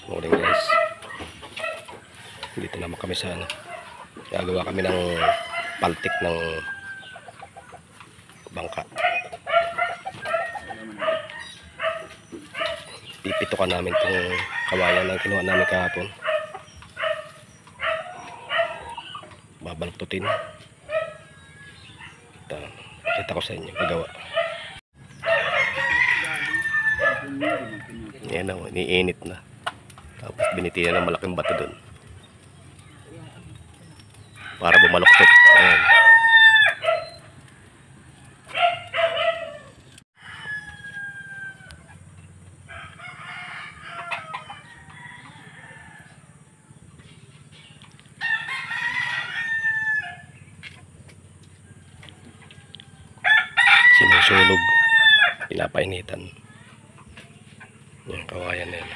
Morning guys. Dito naman kami sa gagawa kami ng paltik ng bangka. Pipitukan namin itong kawayan na kinuha namin kahapon. Babaluktutin. Kita ko sa inyo paggawa. Yan o, iniinit na. Tapos binitiyan ng malaking bato doon para bumaluktot. Ayan. Sinusunog, pinapainitan. Yung kawayan na yan.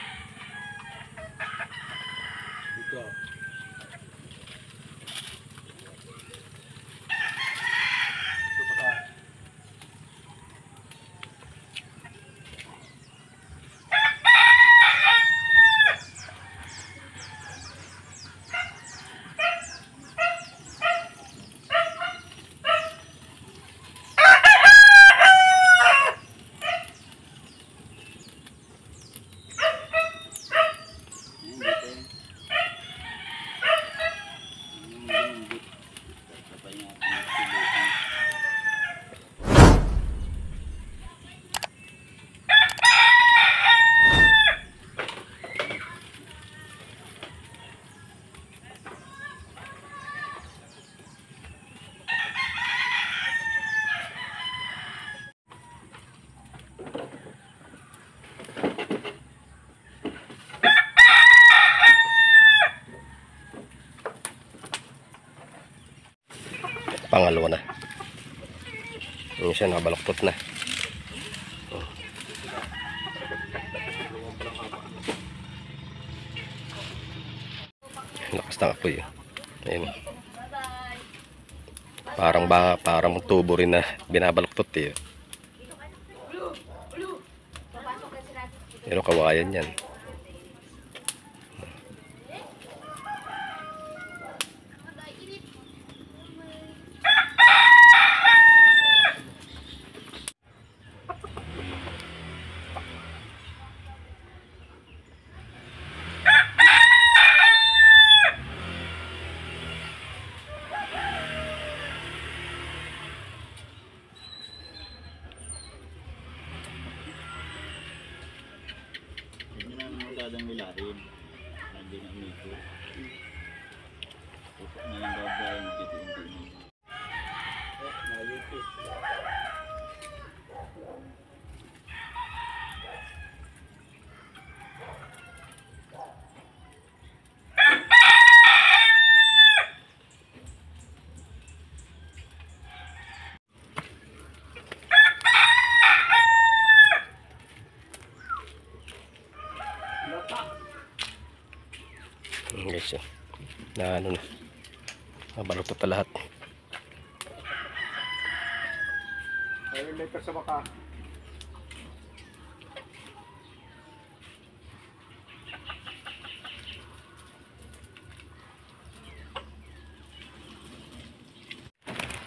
Pangalawa na. Yung siya nakabaluktot na. Lakas ng apoy. Ayun. Parang tubo rin na binabaluktot eh. Pero kawayan yan. Magandang wilahin. Hindi na umiko. Pusok na lang babae ng hindi. Nalipit. Guys, na ano na, mabaluktot na lahat. Ayun, letter sa baka.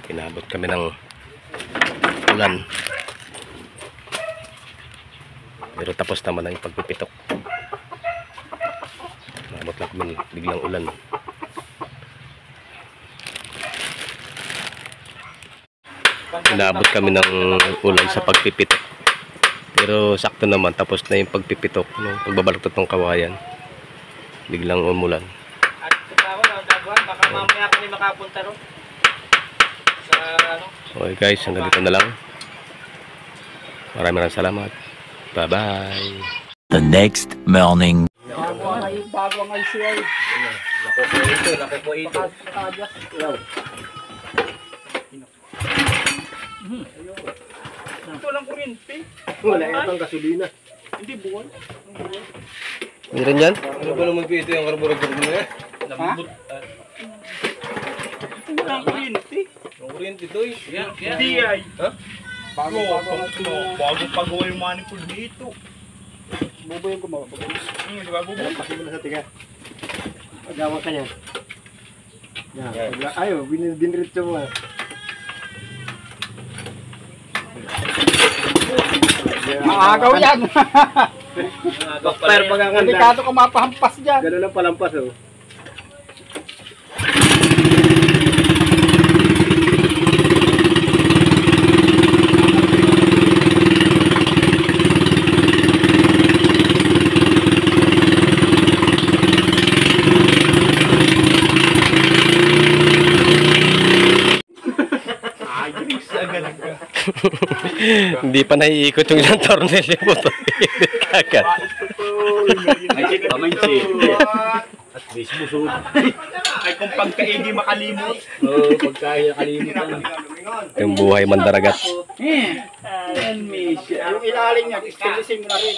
Inabot kami ng ulan, pero tapos naman ang pagpipitok. Inabot lang kami biglang ulan. Inabot kami ng ulan sa pagpipitok, pero sakto naman tapos na yung pagpipitok, no? Pagbabaluktot ng kawayan, biglang umulan. At ako na dagwan, baka mamaya kami makapunta ro. Sa ano? Okay guys, hanggang dito na lang. Maraming salamat. Bye bye. The next morning. Bago ang ICI. Lako po ito. Ito lang kuryente. Wala itong gasolina. Hindi buwan. Meron yan? Ano ba naman ito yung karburador mo na? Lambot. Ito lang kuryente. Ang kuryente ito eh. Hindi ay. Ha? Bago pagawa yung manifold dito. Buboy yung gumawa. Di ba buboy? Palampasin mo na sa tiga. Agawa ka niya. Yan. Ayaw, binritso mo. Maagaw yan. Doktor, pag ang Delikado ka mapahampas dyan. Ganun ang palampas, oh. Hindi pa naiikot yung ilang tornilyo mo. Kagad. Ay, kamansi. At least busog. Ay kung pagkaigi makalimot. Oo, pagkaya kalimutan. Yung buhay mandaragat. Yan, miss. Yung ilalim niya, stilisin mo na rin.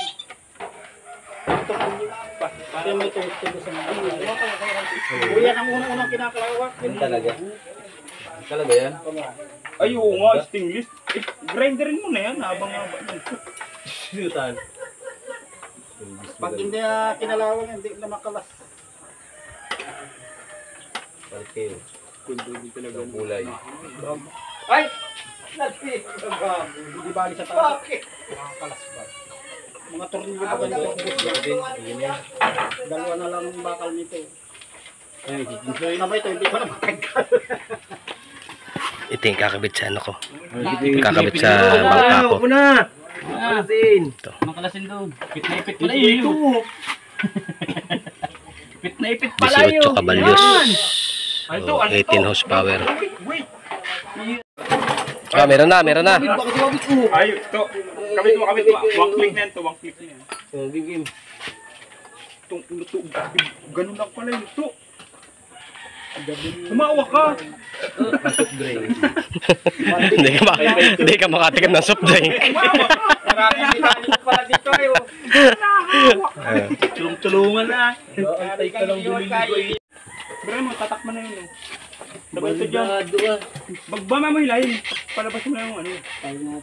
Ito kung para mo itong stilisin mo. Yan ang unang-unang kinakalawak. Yan talaga. Talaga yan? Ay, oo nga, stainless. Grinderin mo na yan, habang-habang. Sinutan. Pag hindi kinalawang, hindi na makalas. Parkeo. Ang kulay. Ay! Hindi bali sa taas. Bakit? Makakalas ba? Mga tornilyo ba ganito? Dalawa na lang ang bakal nito. Ay, Naman ito, hindi ko na matanggal. Ito yung kakabit sa ano ko. Kakabit sa bangka ko. Ako na! Makalasin! Makalasin doon. Ipit na ipit pala yun. Ipit na ipit pala 18 yun. kabalyos. Ito, Oh, ano 18 horsepower. Wait. Ah, meron na, meron na. Ay, ito. Kabit mo. One click na yan to. One click na yan. Oh, game. Itong ito. Ganun lang pala yun. Ito. Tumawa ka. Hindi ka makatikim ng soft drink. Maraming mekanik pala dito ayo. Tulungan na. Antay ka lang bumili. Bro, mo tatakman na yun. Sabay ito dyan. Bagbama mo hilahin. Palabas mo na yung ano. Ayun,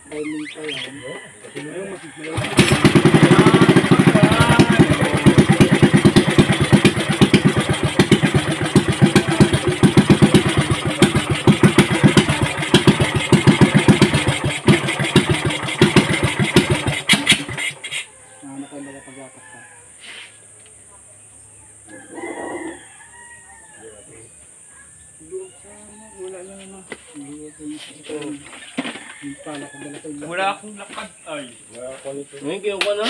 wala akong lakad. Ay. Ngayon kayo ka na?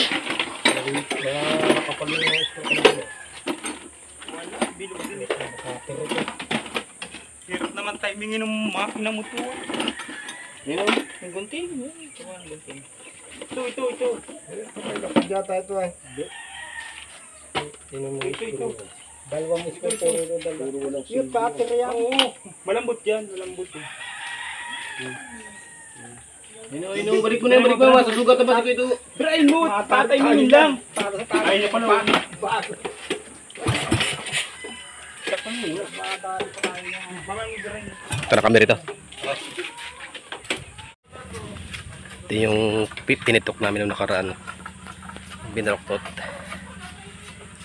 Wala, bilog din ito. Hirap naman timingin ng makina mo to. Ngayon? Yung gunting. Ito ang gunting. Ito. Yata ito eh. Ito. Dalawang iskong puro walang Yung battery yan. Oo. Malambot yan. Balik mo na. Masusugat na ba si Kuya? Brain mo. Tatimingin lang. Ay, na pala. Tara kami rito. Ito yung tinitok namin nung nakaraan. Binaloktot.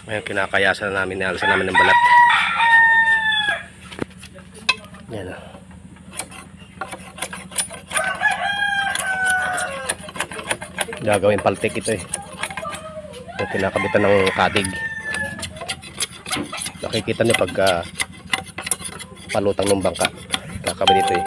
Ngayon kinakayasan na namin, nialasan namin ng balat. Yan o. Gagawin paltik ito eh. Ito kinakabitan ng kadig. Nakikita niyo pag palutang ng bangka. Kakabit ito eh.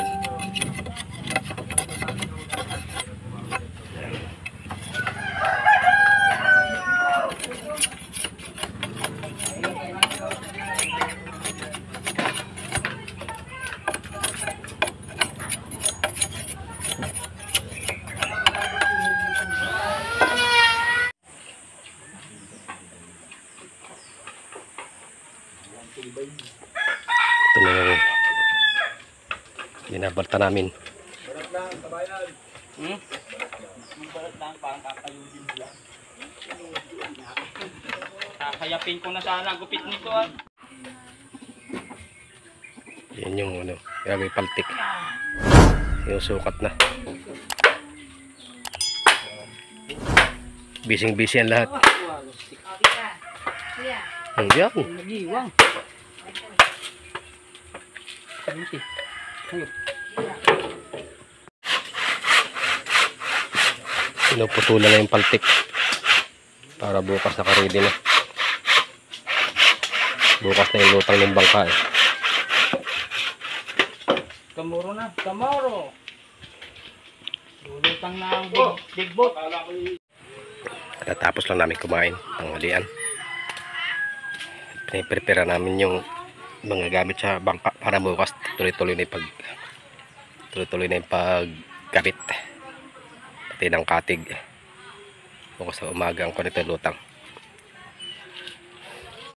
Ito na yung binabalta namin. Balat lang, parang kakayudin lang. Kakayapin ko na sana ang gupit nito ah. Yan yung ano, gagawin paltik. Yung sukat na. Bising-busy ang lahat. Ayan. Nag-iwang. Sariti. Ayun. Pinuputulan na yung paltik. Para bukas naka-ready na. Bukas na yung lutang ng bangka eh. Kamuro na. Kamuro. Lulutang na ang big boat. Tatapos lang namin kumain ang halian. Piniprepare namin yung mga gamit sa bangka para bukas tuloy-tuloy na yung pagkabit pati ng katig bukas sa umaga ang kunito lutang.